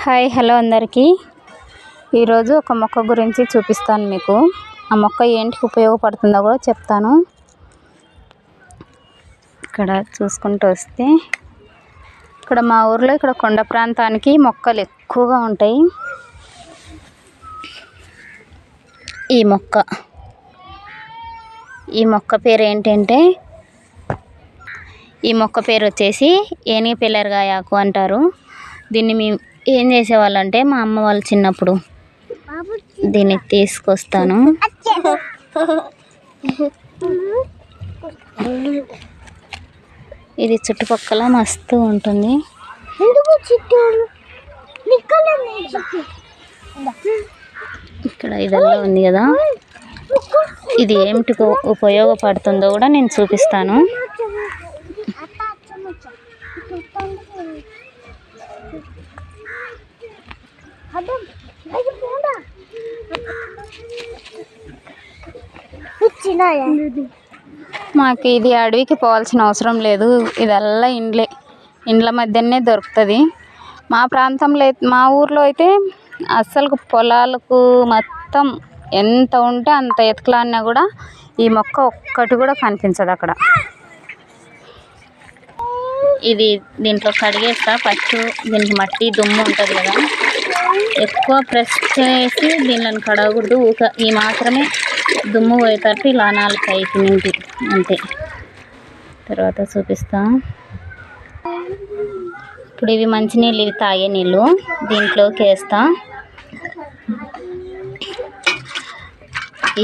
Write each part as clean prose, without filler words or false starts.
Hi hello అందరికీ ఈరోజు ఒక మొక్క గురించి చూపిస్తాను మీకు. ఆ మొక్క ఏంటికి ఉపయోగపడుతుందో కూడా చెప్తాను. ఇక్కడ చూసుకుంటూ వస్తే ఇక్కడ మా ఊర్లో ఇక్కడ కొండ ప్రాంతానికి మొక్కలు ఎక్కువగా ఉంటాయి. ఈ మొక్క పేరు ఏంటంటే ఈ మొక్క పేరు వచ్చేసి ఏనుగు పిల్లరగాయ ఆకు అంటారు. దీన్ని మేము ఏం చేసేవాళ్ళంటే మా అమ్మ వాళ్ళు చిన్నప్పుడు దీన్ని తీసుకొస్తాను. ఇది చుట్టుపక్కల మస్తు ఉంటుంది. ఇక్కడ ఇదల్లా ఉంది కదా, ఇది ఏమిటికి ఉపయోగపడుతుందో కూడా నేను చూపిస్తాను. మాకు ఇది అడవికి పోవాల్సిన అవసరం లేదు. ఇదల్లా ఇండ్ల మధ్యనే దొరుకుతుంది. మా ప్రాంతంలో మా ఊర్లో అయితే అస్సలు పొలాలకు మొత్తం ఎంత ఉంటే అంత ఎత్తుకలాడినా కూడా ఈ మొక్క ఒక్కటి కూడా కనిపించదు అక్కడ. ఇది దీంట్లో కడిగేస్తా. ఫస్ట్ దీనికి మట్టి దుమ్ము ఉంటుంది కదా, ఎక్కువ ప్రెస్ చేసి దీనిని కడగకూడదు. ఈ మాత్రమే దుమ్ము పోయేటట్టు ఇలా 4-5 నింటి అంతే. తర్వాత చూపిస్తా. ఇప్పుడు ఇవి మంచినీళ్ళు, ఇవి తాగే నీళ్ళు దీంట్లోకి వేస్తా.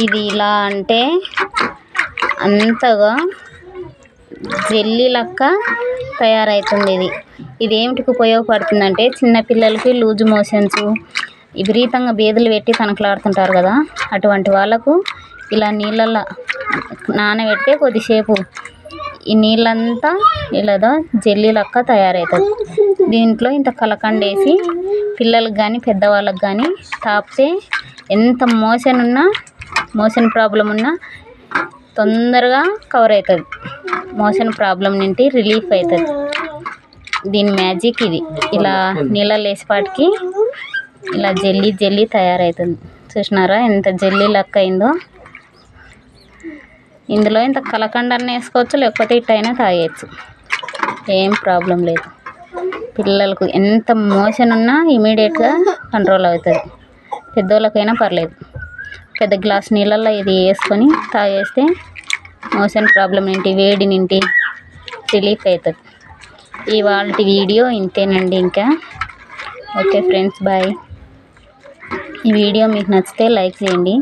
ఇది ఇలా అంటే అంతగా జెల్లీ లెక్క తయారవుతుంది. ఇది ఏమిటికి ఉపయోగపడుతుందంటే చిన్నపిల్లలకి లూజ్ మోషన్స్, విపరీతంగా బేదులు పెట్టి తనకలాడుతుంటారు కదా, అటువంటి వాళ్ళకు ఇలా నీళ్ళల్లో నానబెడితే కొద్దిసేపు ఈ నీళ్ళంతా ఇలాగా జెల్లీ లెక్క తయారవుతుంది. దీంట్లో ఇంత కలకండ వేసి పిల్లలకు కానీ పెద్దవాళ్ళకి కానీ తాపితే ఎంత మోషన్ ప్రాబ్లం ఉన్నా తొందరగా కవర్ అవుతుంది. మోషన్ ప్రాబ్లం నుండి రిలీఫ్ అవుతుంది. దీని మ్యాజిక్ ఇది. ఇలా నీళ్ళలో వేసేపాటికి ఇలా జెల్లీ తయారవుతుంది. చూసినారా ఎంత జెల్లీ లెక్క అయిందో. ఇందులో ఇంత కలకండని వేసుకోవచ్చు, లేకపోతే ఇట్టయినా తాగేయచ్చు, ఏం ప్రాబ్లం లేదు. పిల్లలకు ఎంత మోషన్ ఉన్నా ఇమీడియట్గా కంట్రోల్ అవుతుంది. పెద్దోళ్ళకైనా పర్లేదు. పెద్ద గ్లాస్ నీళ్ళల్లో ఇది వేసుకొని తాగేస్తే మోషన్ ప్రాబ్లం నుండి వేడి నుండి రిలీఫ్ అవుతుంది. ఇవాళ వీడియో ఇంతేనండి. ఇంకా ఓకే ఫ్రెండ్స్, బాయ్. ఈ వీడియో మీకు నచ్చితే లైక్ చేయండి.